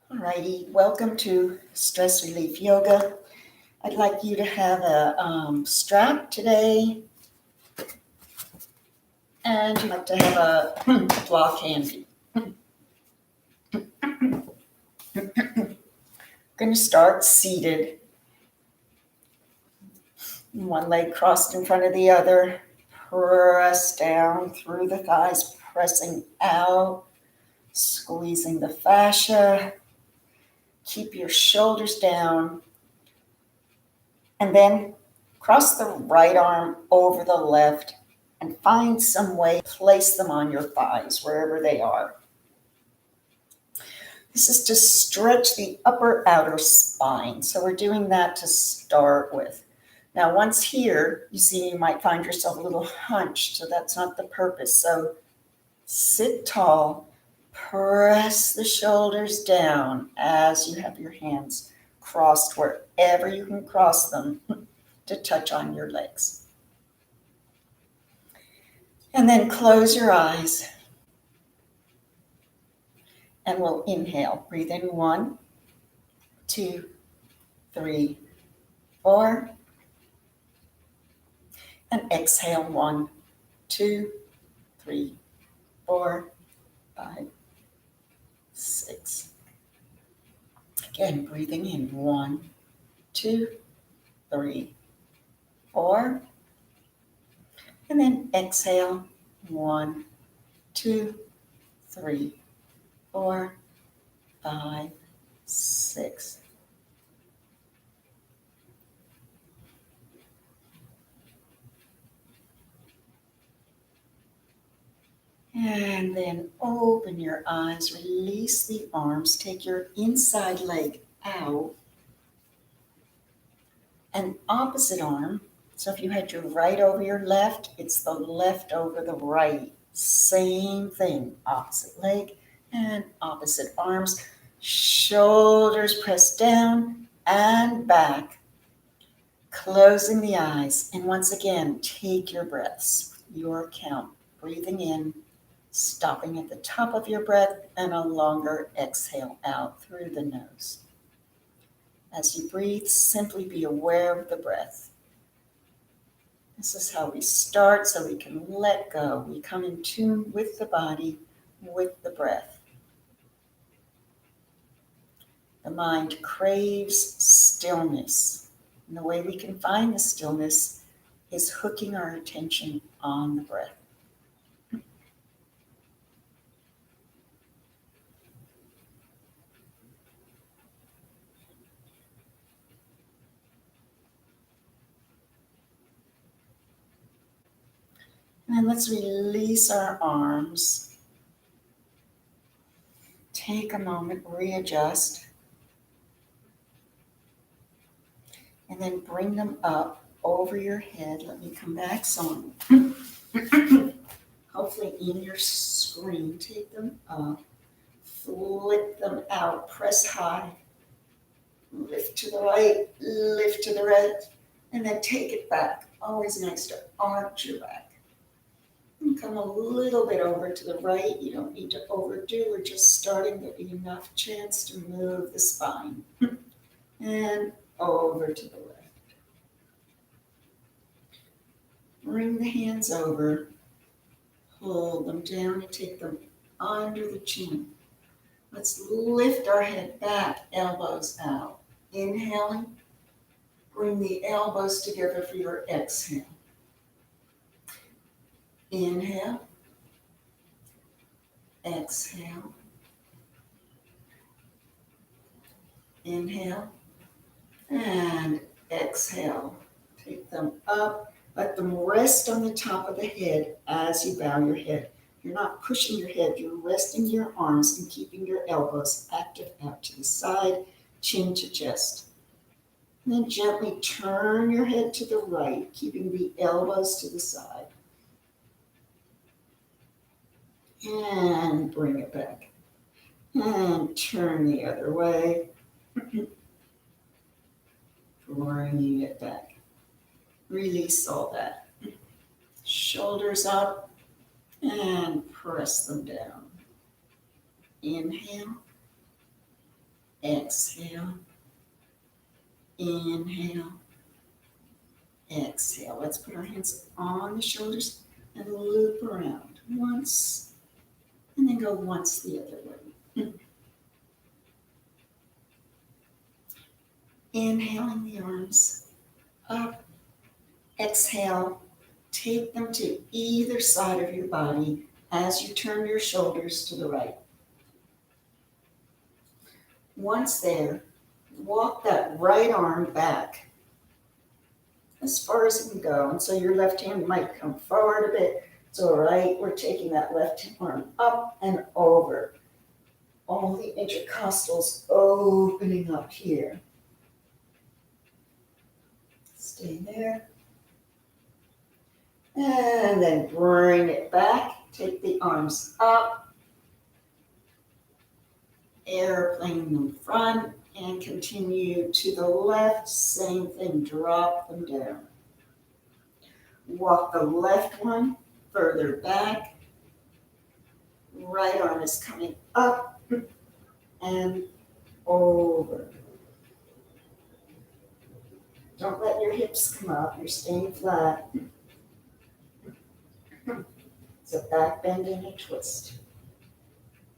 Alrighty, welcome to Stress Relief Yoga. I'd like you to have a strap today, and you'd like to have a block handy. Going to start seated. One leg crossed in front of the other. Press down through the thighs, pressing out, squeezing the fascia. Keep your shoulders down. And then cross the right arm over the left and find some way to place them on your thighs, wherever they are. This is to stretch the upper outer spine. So we're doing that to start with. Now, once here, you see you might find yourself a little hunched, so that's not the purpose. So sit tall, press the shoulders down as you have your hands crossed wherever you can cross them to touch on your legs. And then close your eyes. And we'll inhale. Breathe in 1, 2, 3, 4. And exhale 1, 2, 3, 4, 5, 6. Again, breathing in 1, 2, 3, 4. And then exhale 1, 2, 3, 4, 5, 6. And then open your eyes, release the arms, take your inside leg out, and opposite arm. So if you had your right over your left, it's the left over the right. Same thing, opposite leg and opposite arms. Shoulders pressed down and back, closing the eyes. And once again, take your breaths, your count, breathing in, stopping at the top of your breath, and a longer exhale out through the nose. As you breathe, simply be aware of the breath. This is how we start so we can let go. We come in tune with the body, with the breath. The mind craves stillness. And the way we can find the stillness is hooking our attention on the breath. And then let's release our arms. Take a moment, readjust. And then bring them up over your head. Let me come back. So hopefully in your screen, take them up. Flip them out. Press high. Lift to the right, lift to the right. And then take it back. Always nice to arch your back. And come a little bit over to the right. You don't need to overdo. We're just starting. There'll be enough chance to move the spine. And over to the left. Bring the hands over. Hold them down and take them under the chin. Let's lift our head back, elbows out. Inhaling. Bring the elbows together for your exhale. Inhale, exhale, Inhale and exhale. Take them up. Let them rest on the top of the head as you bow your head. You're not pushing your head. You're resting your arms and keeping your elbows active out to the side, chin to chest. And then gently turn your head to the right, keeping the elbows to the side. And bring it back. And turn the other way. Bringing it back. Release all that. Shoulders up and press them down. Inhale. Exhale. Inhale. Exhale. Let's put our hands on the shoulders and loop around once, and then go once the other way. Inhaling the arms up. Exhale. Take them to either side of your body as you turn your shoulders to the right. Once there, walk that right arm back as far as it can go. And so your left hand might come forward a bit. It's all right. We're taking that left arm up and over. All the intercostals opening up here. Stay there. And then bring it back. Take the arms up. Airplane in front. And continue to the left. Same thing. Drop them down. Walk the left one further back. Right arm is coming up and over. Don't let your hips come up. You're staying flat. So back bend and a twist.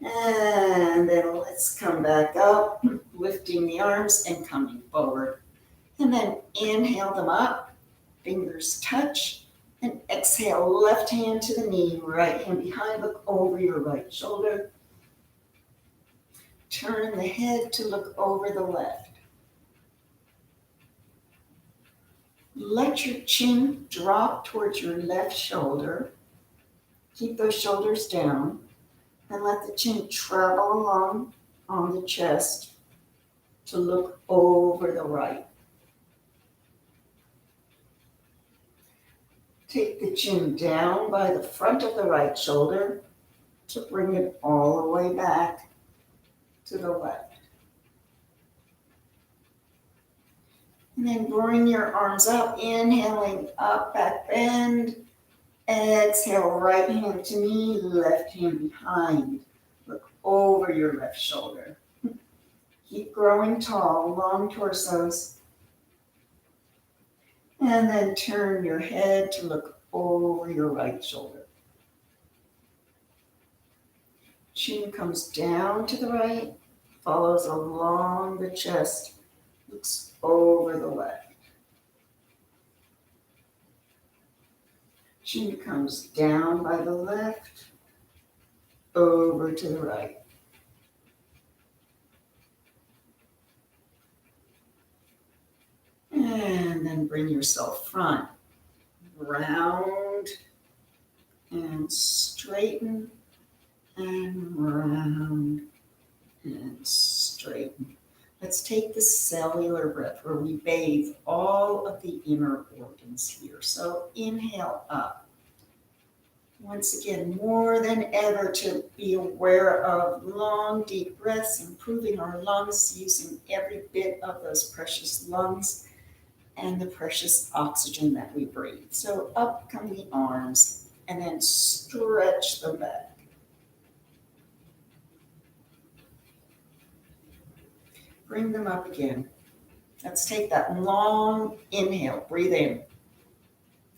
And then let's come back up, lifting the arms and coming forward. And then inhale them up, fingers touch, and exhale, left hand to the knee, right hand behind, look over your right shoulder. Turn the head to look over the left. Let your chin drop towards your left shoulder. Keep those shoulders down and let the chin travel along on the chest to look over the right. Take the chin down by the front of the right shoulder to bring it all the way back to the left. And then bring your arms up, inhaling up, back bend. Exhale, right hand to knee, left hand behind. Look over your left shoulder. Keep growing tall, long torsos. And then turn your head to look over your right shoulder. Chin comes down to the right, follows along the chest, looks over the left. Chin comes down by the left, over to the right. And then bring yourself front, round, and straighten, and round, and straighten. Let's take the cellular breath where we bathe all of the inner organs here. So inhale up. Once again, more than ever to be aware of long, deep breaths, improving our lungs, using every bit of those precious lungs and the precious oxygen that we breathe. So up come the arms and then stretch them back. Bring them up again. Let's take that long inhale. Breathe in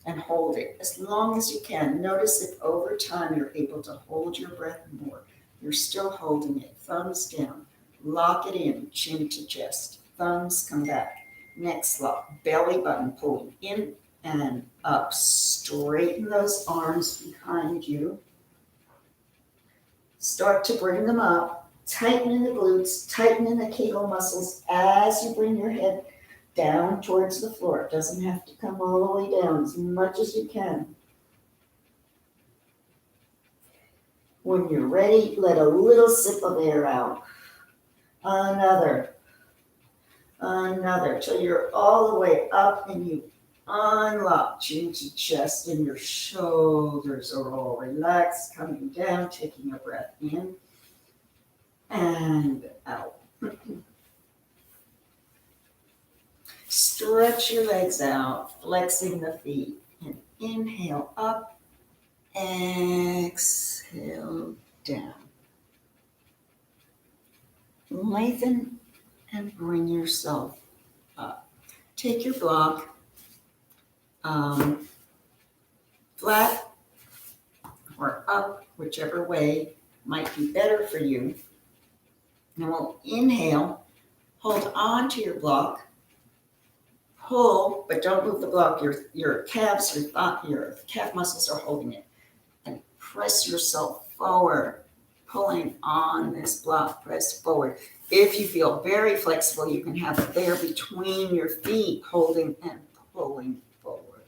and hold it as long as you can. Notice if over time you're able to hold your breath more. You're still holding it. Thumbs down. Lock it in, chin to chest. Thumbs come back. Next lock. Belly button pulling in and up. Straighten those arms behind you. Start to bring them up. tightening the glutes, tightening the Kegel muscles as you bring your head down towards the floor. It doesn't have to come all the way down, as much as you can. When you're ready, let a little sip of air out. Another, till you're all the way up and you unlock chin to chest and your shoulders are all relaxed, coming down, taking a breath in and out. Stretch your legs out, flexing the feet, and inhale up, exhale down. Lengthen and bring yourself up. Take your block flat or up, whichever way might be better for you. And we'll inhale, hold on to your block, pull, but don't move the block. Your calves, your calf muscles are holding it. And press yourself forward, pulling on this block, press forward. If you feel very flexible, you can have it there between your feet, holding and pulling forward.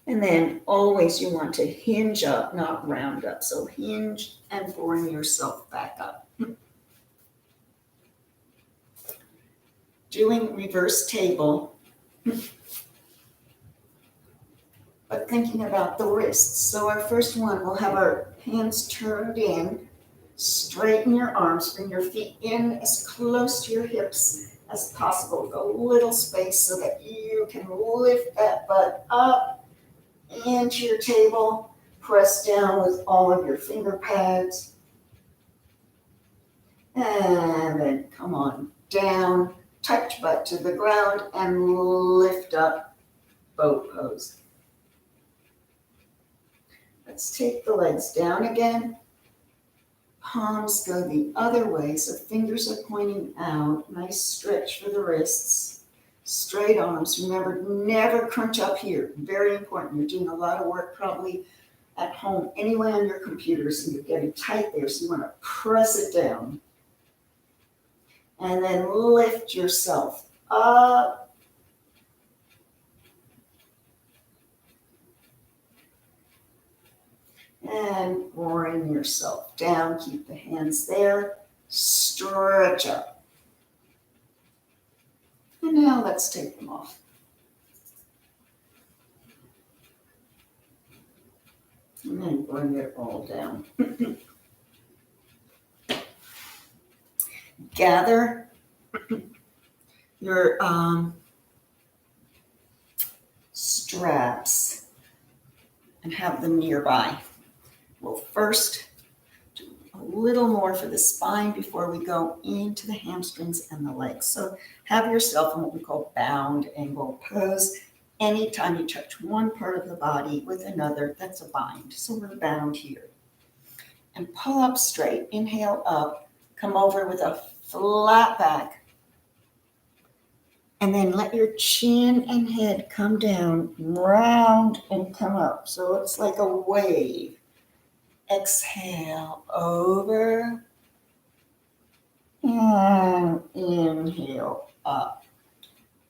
And then always you want to hinge up, not round up. So hinge and bring yourself back up. Doing reverse table, but thinking about the wrists. So our first one, we'll have our hands turned in, straighten your arms, bring your feet in as close to your hips as possible, with a little space so that you can lift that butt up into your table, press down with all of your finger pads, and then come on down, touch butt to the ground, and lift up, boat pose. Let's take the legs down again. Palms go the other way, so fingers are pointing out. Nice stretch for the wrists. Straight arms. Remember, never crunch up here. Very important. You're doing a lot of work probably at home anyway on your computers, and you're getting tight there, so you want to press it down. And then lift yourself up. And bring yourself down. Keep the hands there. Stretch up. And now let's take them off. And then bring it all down. Gather your straps and have them nearby. We'll first do a little more for the spine before we go into the hamstrings and the legs. So have yourself in what we call bound angle pose. Anytime you touch one part of the body with another, that's a bind. So we're bound here. And pull up straight. Inhale up. Come over with a flat back. And then let your chin and head come down, round and come up. So it's like a wave. Exhale over. And inhale up.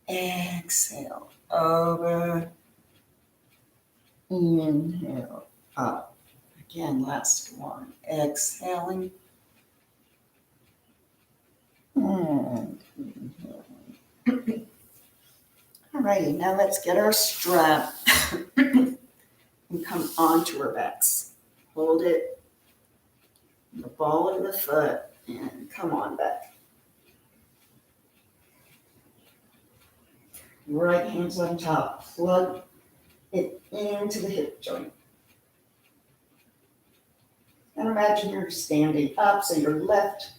Exhale over. Inhale up. Again, last one. Exhaling. And inhaling. Alrighty, now let's get our strap and come onto our backs. Hold it, the ball of the foot, and come on back. Right hands on top, plug it into the hip joint. And imagine you're standing up, so your left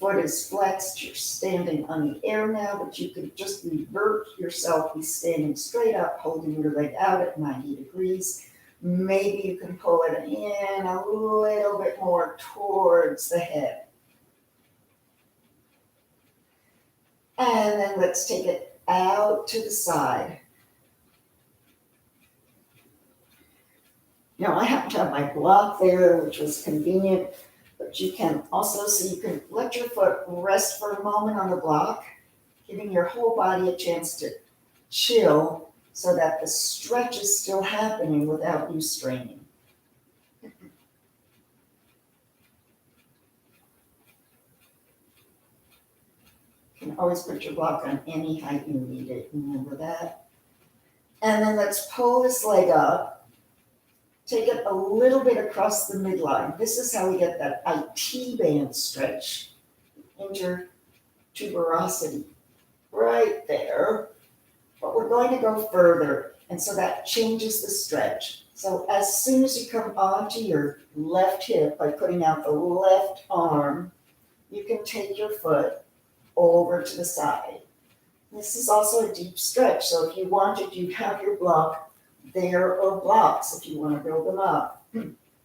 foot is flexed, you're standing on the air now, but you could just revert yourself, be standing straight up, holding your leg out at 90 degrees. Maybe you can pull it in a little bit more towards the head. And then let's take it out to the side. I happen to have my block there, which was convenient, but you can also, so you can let your foot rest for a moment on the block, giving your whole body a chance to chill so that the stretch is still happening without you straining. You can always put your block on any height you need it, remember that? And then let's pull this leg up, take it a little bit across the midline. This is how we get that IT band stretch, intertuberosity, right there. But we're going to go further, and so that changes the stretch. So as soon as you come onto your left hip by putting out the left arm, you can take your foot over to the side. This is also a deep stretch, so if you wanted, you'd have your block there, or blocks if you want to build them up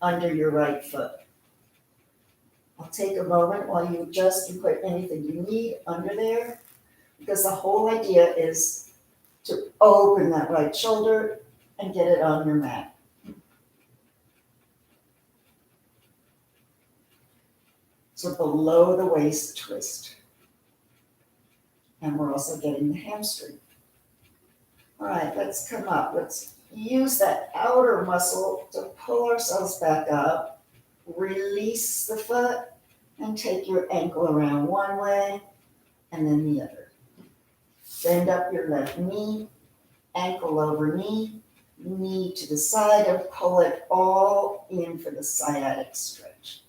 under your right foot. I'll take a moment while you adjust and put anything you need under there, because the whole idea is to open that right shoulder and get it on your mat. So below the waist twist. And we're also getting the hamstring. All right, let's come up. Let's use that outer muscle to pull ourselves back up. Release the foot and take your ankle around one way and then the other. Bend up your left knee, ankle over knee, knee to the side, and pull it all in for the sciatic stretch.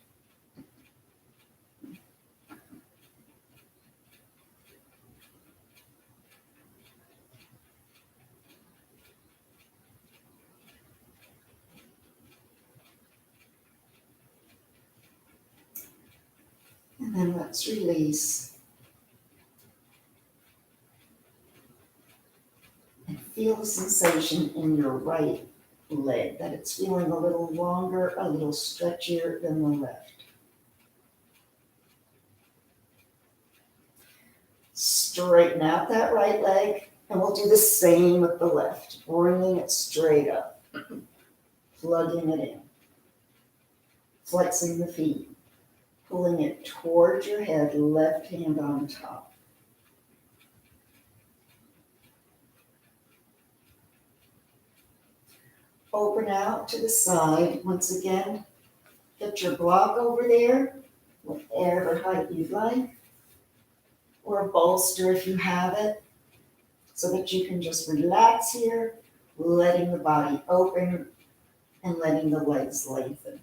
And then let's release. And feel the sensation in your right leg, that it's feeling a little longer, a little stretchier than the left. Straighten out that right leg, and we'll do the same with the left, bringing it straight up, plugging it in, flexing the feet, pulling it towards your head, left hand on top. Open out to the side. Once again, get your block over there, whatever height you'd like, or a bolster if you have it, so that you can just relax here, letting the body open and letting the legs lengthen.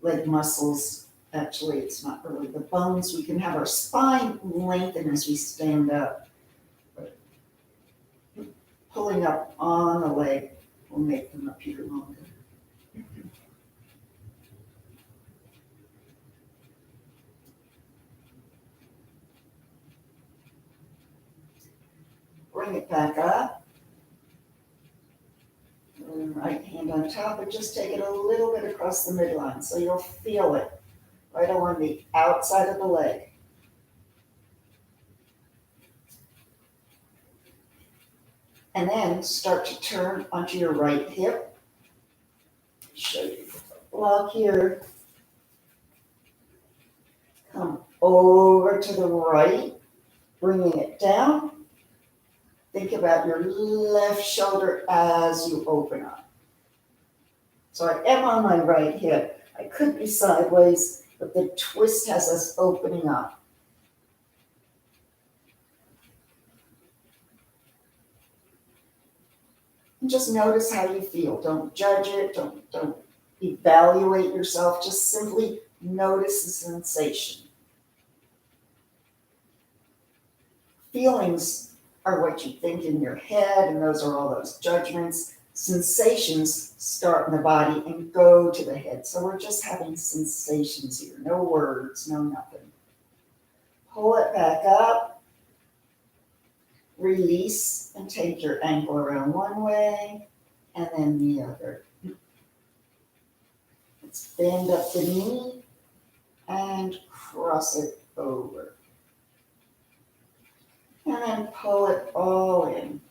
Leg muscles, actually, it's not really the bones. We can have our spine lengthen as we stand up. But pulling up on the leg will make them appear longer. Bring it back up. Right hand on top, and just take it a little bit across the midline so you'll feel it right along the outside of the leg. And then start to turn onto your right hip. Show you the block here. Come over to the right, bringing it down. Think about your left shoulder as you open up. So I am on my right hip. I could be sideways, but the twist has us opening up. And just notice how you feel. Don't judge it. Don't evaluate yourself. Just simply notice the sensation. Feelings are what you think in your head, and those are all those judgments. Sensations start in the body and go to the head. So we're just having sensations here. No words, no nothing. Pull it back up. Release and take your ankle around one way and then the other. Let's bend up the knee and cross it over. And then pull it all in.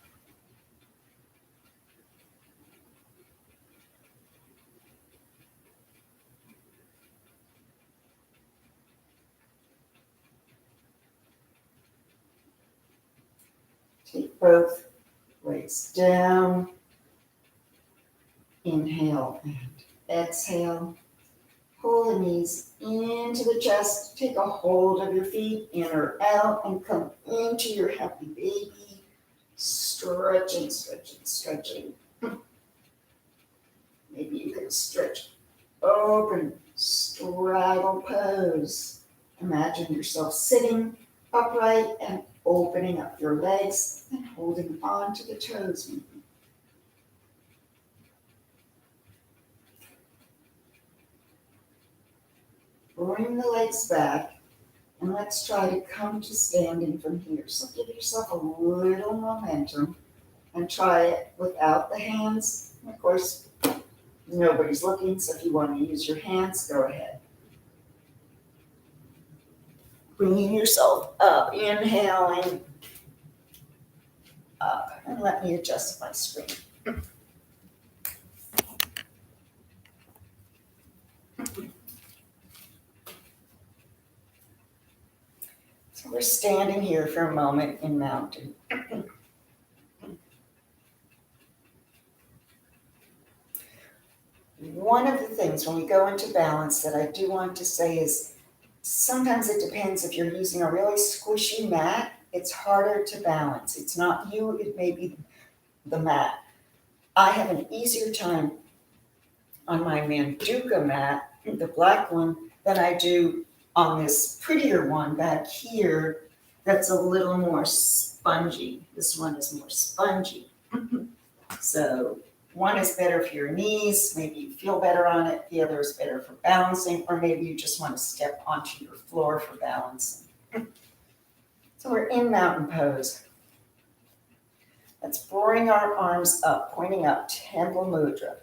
Take both legs down. Inhale and exhale. Pull the knees into the chest. Take a hold of your feet, in or out, and come into your happy baby. Stretching, stretching, stretching. Maybe you can stretch open, straddle pose. Imagine yourself sitting upright and opening up your legs and holding on to the toes. Bring the legs back, and let's try to come to standing from here. So give yourself a little momentum and try it without the hands. And of course, nobody's looking, so if you want to use your hands, go ahead. Bringing yourself up, inhaling up, and let me adjust my screen. So we're standing here for a moment in mountain. One of the things when we go into balance that I do want to say is sometimes it depends if you're using a really squishy mat, it's harder to balance. It's not you, it may be the mat. I have an easier time on my Manduka mat, the black one, than I do on this prettier one back here that's a little more spongy. This one is more spongy. So one is better for your knees, maybe you feel better on it. The other is better for balancing, or maybe you just want to step onto your floor for balancing. So we're in mountain pose. Let's bring our arms up, pointing up, Temple Mudra.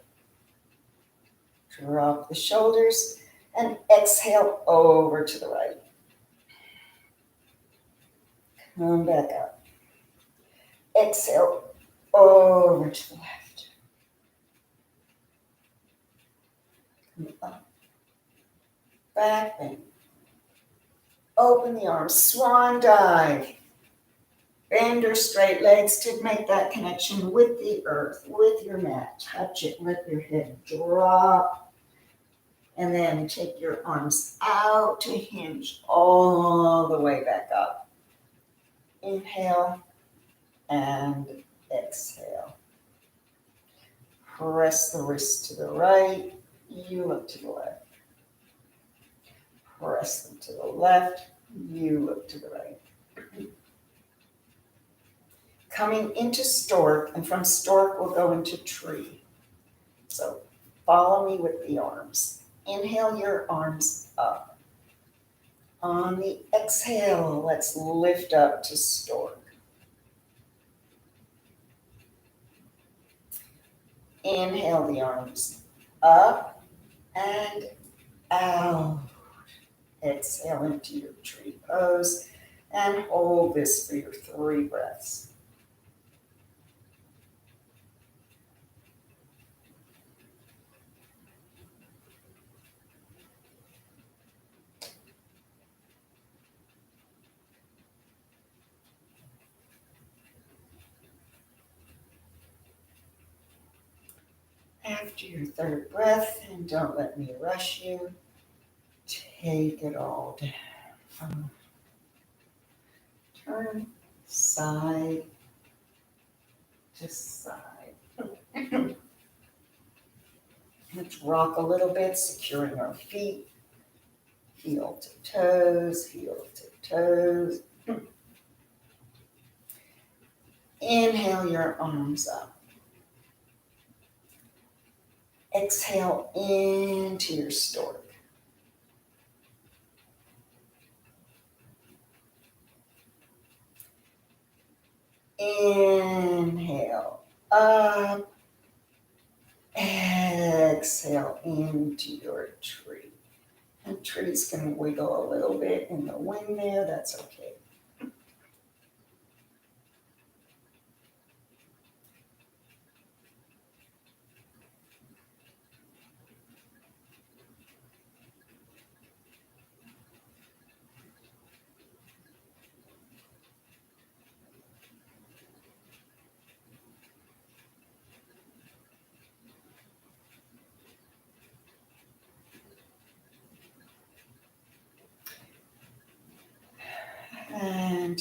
Drop the shoulders and exhale over to the right. Come back up. Exhale over to the left. Come up. Back bend. Open the arms, swan dive. Bend your straight legs to make that connection with the earth, with your mat. Touch it, let your head drop. And then take your arms out to hinge all the way back up. Inhale and exhale. Press the wrists to the right. You look to the left. Press them to the left. You look to the right. Coming into stork, and from stork we'll go into tree. So follow me with the arms. Inhale your arms up. On the exhale, let's lift up to stork. Inhale the arms up and out. Exhale into your tree pose and hold this for your 3 breaths. After your 3rd breath, and don't let me rush you, take it all down. Turn side to side. Let's rock a little bit, securing our feet. Heel to toes, heel to toes. Inhale your arms up. Exhale into your stork. Inhale up. Exhale into your tree. And trees can wiggle a little bit in the wind there, that's okay.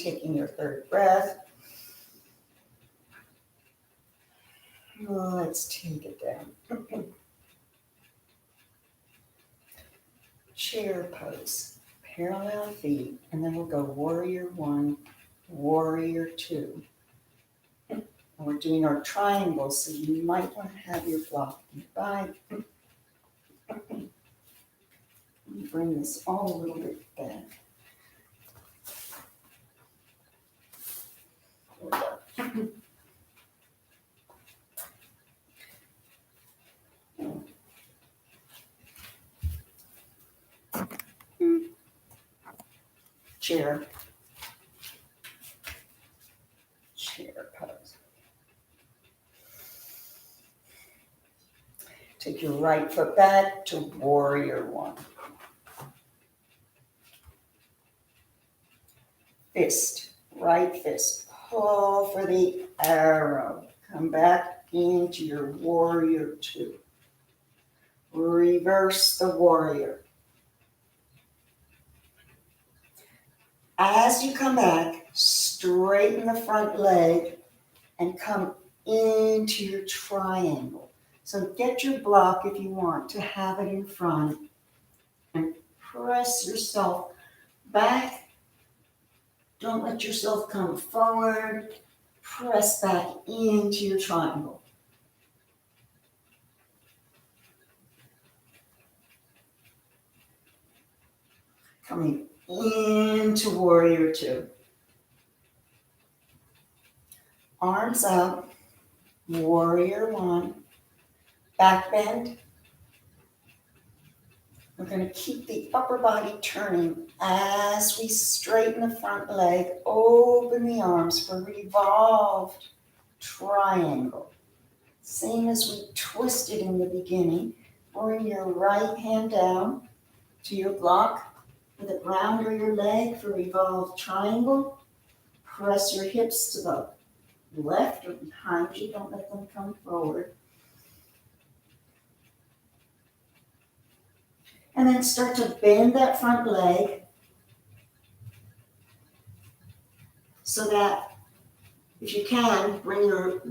taking your third breath. Let's take it down. Chair pose, parallel feet, and then we'll go warrior one, warrior two. And we're doing our triangles, so you might want to have your block nearby. Let me bring this all a little bit back. Chair pose. Take your right foot back to warrior one. Fist, right fist, pull for the arrow. Come back into your warrior two. Reverse the warrior. As you come back, straighten the front leg and come into your triangle. So get your block if you want to have it in front and press yourself back. Don't let yourself come forward. Press back into your triangle. Coming into warrior two. Arms up, warrior one, back bend. We're going to keep the upper body turning as we straighten the front leg, open the arms for revolved triangle. Same as we twisted in the beginning. Bring your right hand down to your block with it round or your leg for revolved triangle. Press your hips to the left or behind you. Don't let them come forward. And then start to bend that front leg so that, if you can, bring your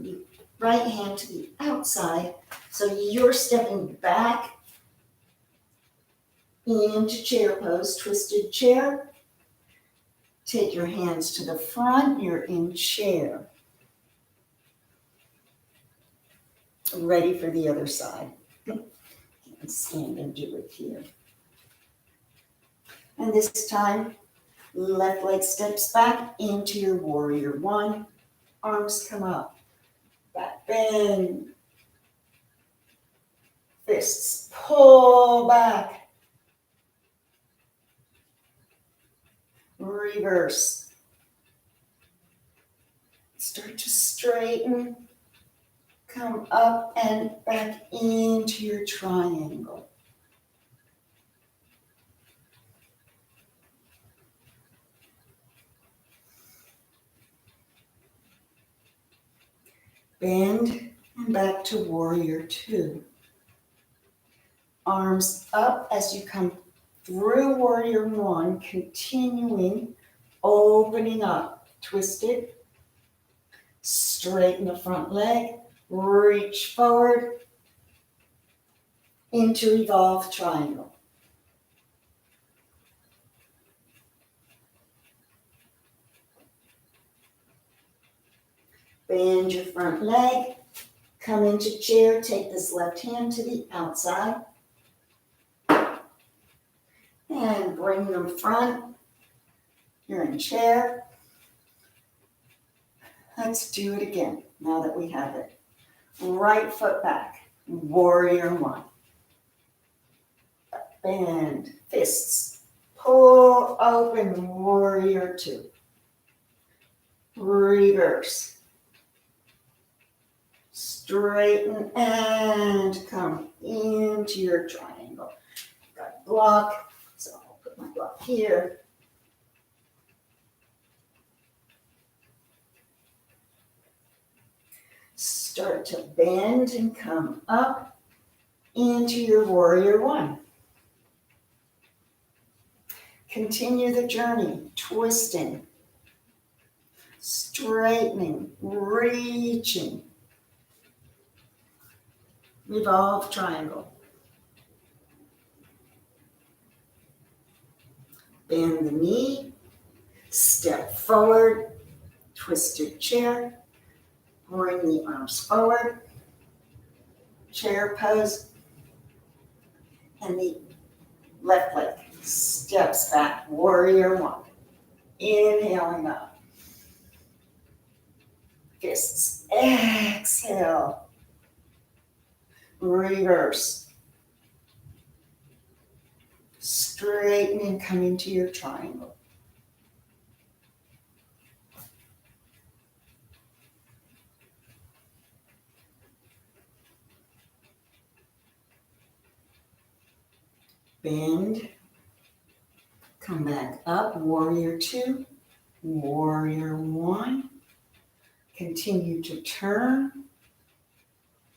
right hand to the outside so you're stepping back into chair pose, twisted chair. Take your hands to the front, you're in chair. Ready for the other side. Stand and do it here. And this time, left leg steps back into your warrior one. Arms come up. Back bend. Fists pull back. Reverse. Start to straighten. Come up and back into your triangle. Bend and back to warrior two. Arms up as you come through warrior one, continuing, opening up, twisted. Straighten the front leg, reach forward into revolved triangle. Bend your front leg, come into chair, take this left hand to the outside, and bring them front. You're in chair. Let's do it again, now that we have it. Right foot back, warrior one. Bend, fists, pull open, warrior two. Reverse. Straighten and come into your triangle. Got a block, so I'll put my block here. Start to bend and come up into your warrior one. Continue the journey, twisting. straightening, reaching. Revolve triangle. Bend the knee, step forward, twisted chair, bring the arms forward, chair pose, and the left leg steps back, warrior one. Inhaling up. Fists, exhale. Reverse. Straighten and come into your triangle. Bend. Come back up, warrior two, warrior one. Continue to turn.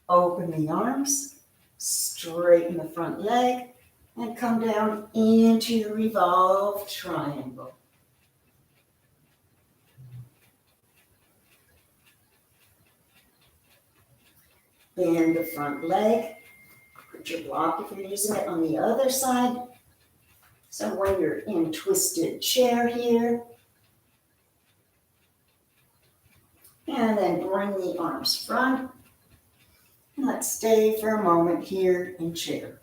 Open the arms, straighten the front leg, and come down into your revolve triangle. Bend the front leg. Put your block, if you're using it, on the other side. So when you're in twisted chair here, and then bring the arms front. And let's stay for a moment here in chair.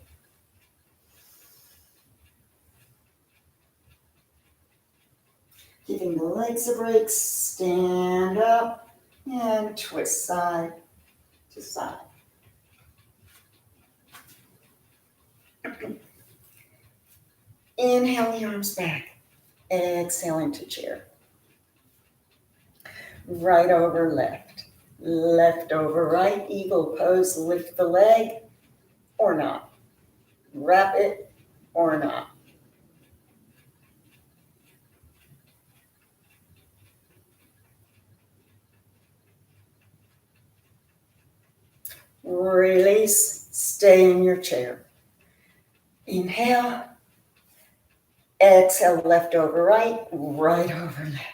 Giving the legs a break, stand up and twist side to side. Inhale the arms back. Exhale into chair. Right over left. Left over right. Eagle pose. Lift the leg or not. Wrap it or not. Release. Stay in your chair. Inhale. Exhale, left over right, right over left.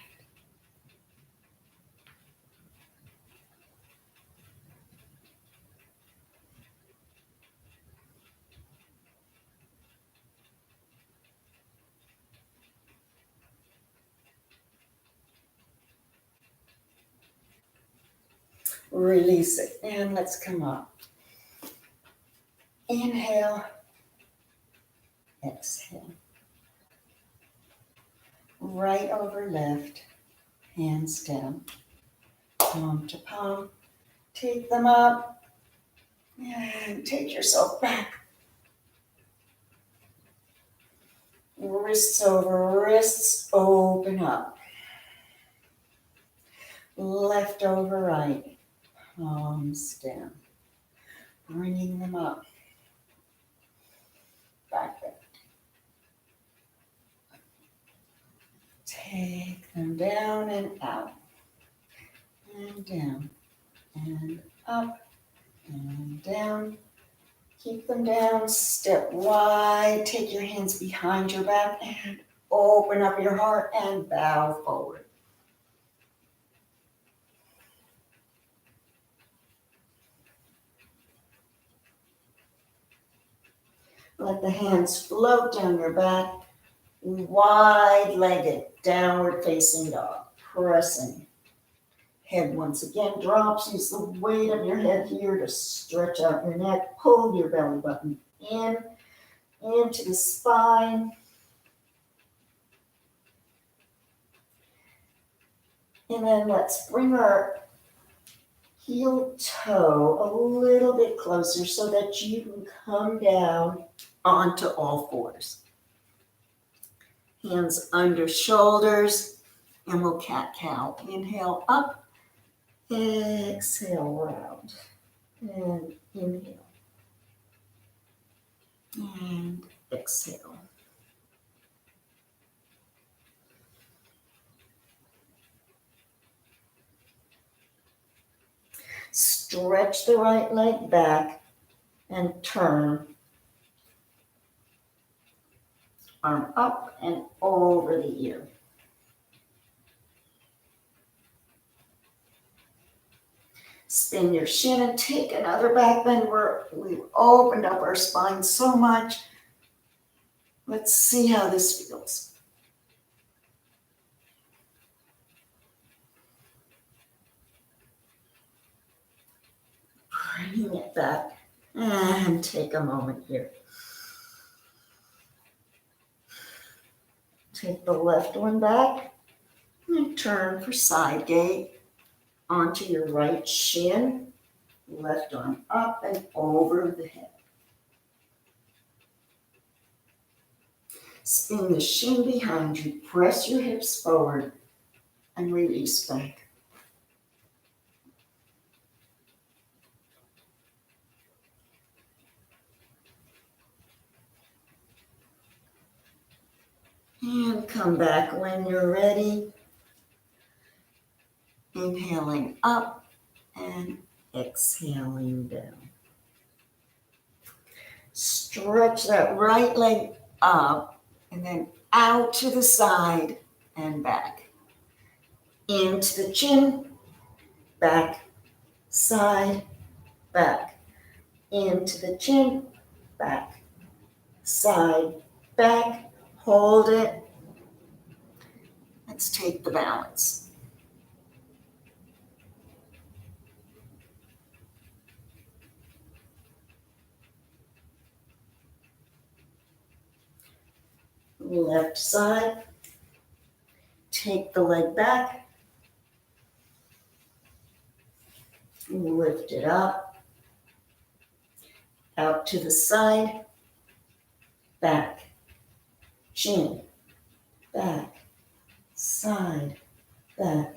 Release it, and let's come up. Inhale, exhale. Right over left, hands down, palm to palm. Take them up, and take yourself back. Wrists over wrists, open up. Left over right, palms down. Bringing them up. Back there. Take them down and out. And down. And up. And down. Keep them down. Step wide. Take your hands behind your back and open up your heart and bow forward. Let the hands float down your back. Wide-legged, downward facing dog. Pressing. Head once again drops. Use the weight of your head here to stretch out your neck. Pull your belly button in, into the spine. And then let's bring our heel toe a little bit closer so that you can come down onto all fours. Hands under shoulders, and we'll cat-cow. Inhale up, exhale round, and inhale, and exhale. Stretch the right leg back and turn. Arm up and over the ear. Spin your shin and take another back bend. We've opened up our spine so much. Let's see how this feels. Bringing it back and take a moment here. Take the left one back and turn for side gate onto your right shin. Left arm up and over the head. Spin the shin behind you, press your hips forward and release back. And come back when you're ready. Inhaling up and exhaling down. Stretch that right leg up and then out to the side and back. Into the chin, back, side, back. Into the chin, back, side, back. Hold it. Let's take the balance. Left side. Take the leg back. Lift it up. Out to the side. Back. Chin. Back. Side. Back.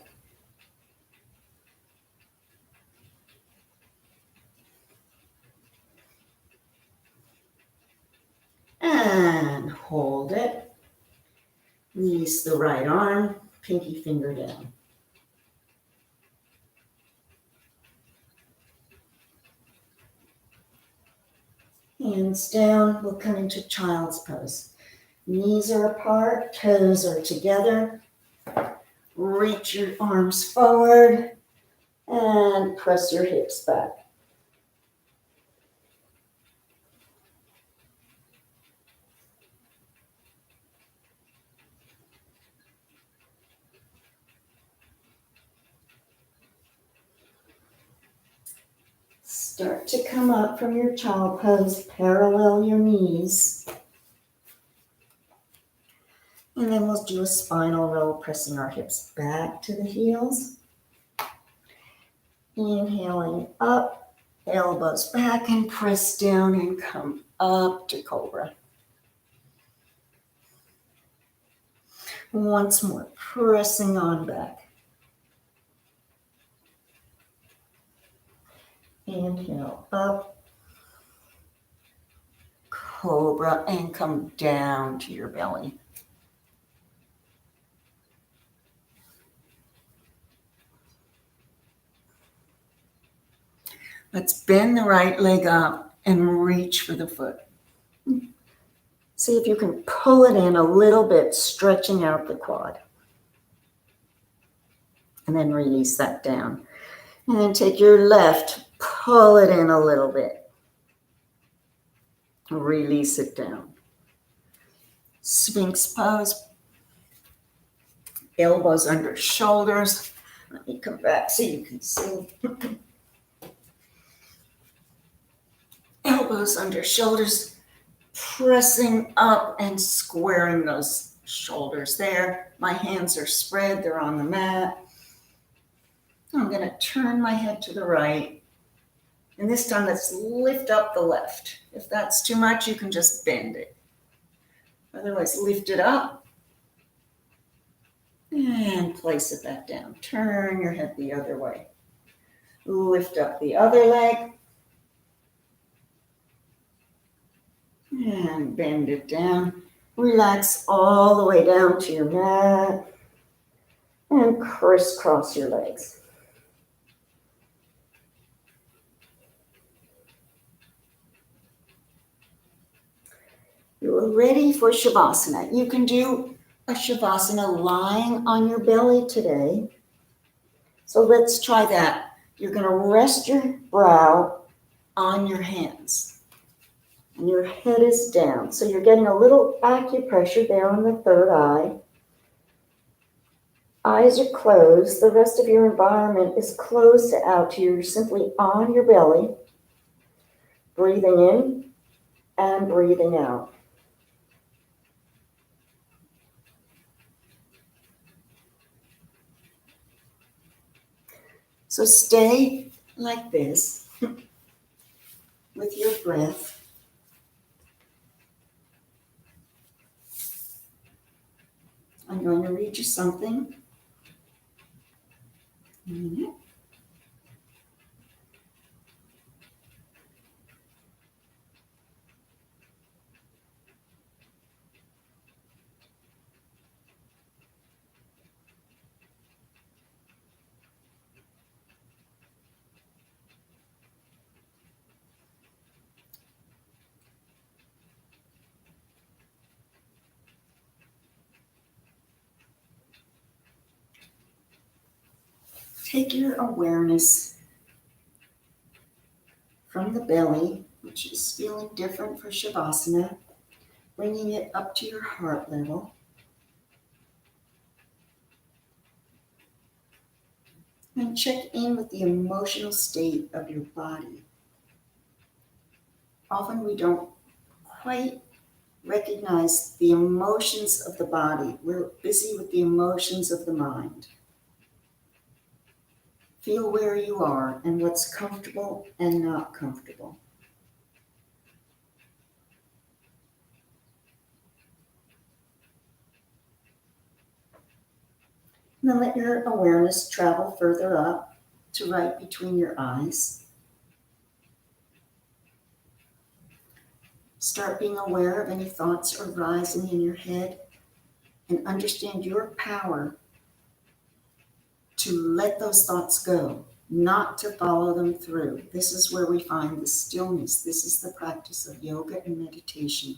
And hold it. Release the right arm, pinky finger down. Hands down, we'll come into child's pose. Knees are apart, toes are together. Reach your arms forward and press your hips back. Start to come up from your child pose, parallel your knees. And then we'll do a spinal roll, pressing our hips back to the heels. Inhaling up, elbows back and press down and come up to cobra. Once more, pressing on back. Inhale up, cobra, and come down to your belly. Let's bend the right leg up and reach for the foot. See if you can pull it in a little bit, stretching out the quad. And then release that down. And then take your left, pull it in a little bit. Release it down. Sphinx pose. Elbows under shoulders. Let me come back so you can see. Elbows under shoulders. Pressing up and squaring those shoulders there. My hands are spread. They're on the mat. I'm going to turn my head to the right. And this time, let's lift up the left. If that's too much, you can just bend it. Otherwise, lift it up. And place it back down. Turn your head the other way. Lift up the other leg. And bend it down. Relax all the way down to your mat. And crisscross your legs. You're ready for Shavasana. You can do a Shavasana lying on your belly today. So let's try that. You're going to rest your brow on your hands. And your head is down. So you're getting a little acupressure there on the third eye. Eyes are closed. The rest of your environment is closed out to you. You're simply on your belly, breathing in and breathing out. So stay like this with your breath. I'm going to read you something. Take your awareness from the belly, which is feeling different for Shavasana, bringing it up to your heart level. And check in with the emotional state of your body. Often we don't quite recognize the emotions of the body. We're busy with the emotions of the mind. Feel where you are and what's comfortable and not comfortable. And then let your awareness travel further up to right between your eyes. Start being aware of any thoughts arising in your head and understand your power to let those thoughts go, not to follow them through. This is where we find the stillness. This is the practice of yoga and meditation.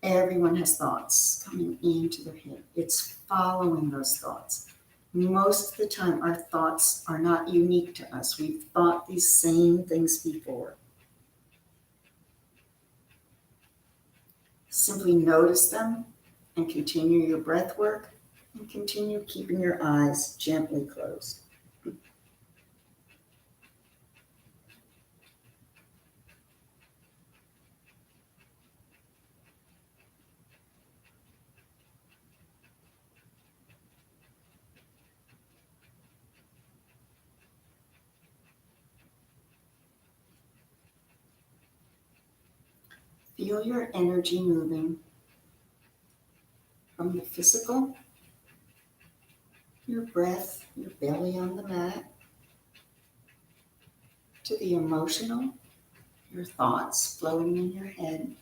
Everyone has thoughts coming into their head. It's following those thoughts. Most of the time, our thoughts are not unique to us. We've thought these same things before. Simply notice them and continue your breath work and continue keeping your eyes gently closed. Feel your energy moving from the physical, your breath, your belly on the mat, to the emotional, your thoughts floating in your head,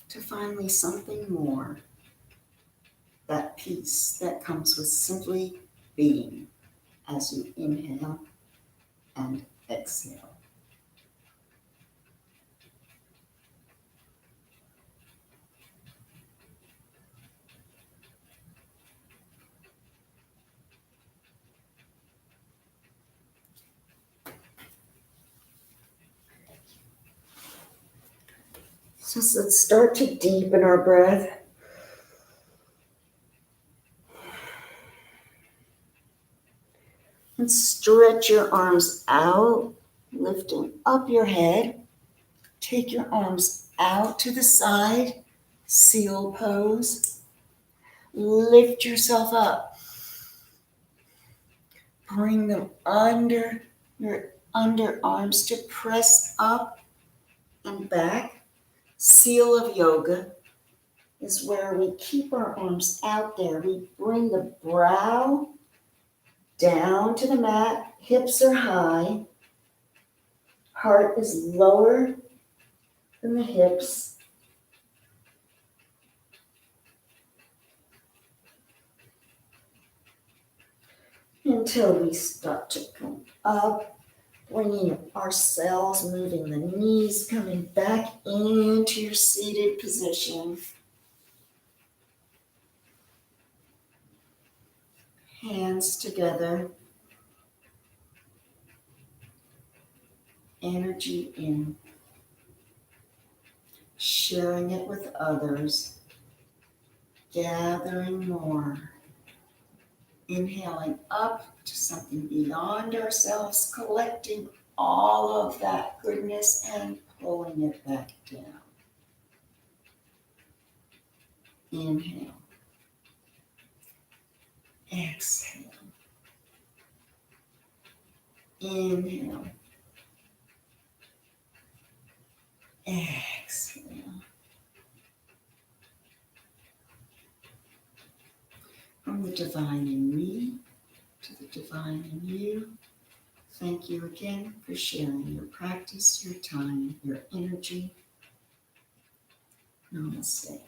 to finally something more, that peace that comes with simply being as you inhale and exhale. So let's start to deepen our breath. And stretch your arms out, lifting up your head. Take your arms out to the side, seal pose. Lift yourself up. Bring them under your underarms to press up and back. Seal of yoga is where we keep our arms out there. We bring the brow down to the mat. Hips are high. Heart is lower than the hips. Until we start to come up, bringing ourselves, moving the knees, coming back into your seated position. Hands together. Energy in. Sharing it with others. Gathering more. Inhaling up to something beyond ourselves, collecting all of that goodness and pulling it back down. Inhale. Exhale. Inhale. Exhale. From the divine in me to the divine in you, thank you again for sharing your practice, your time, your energy. Namaste.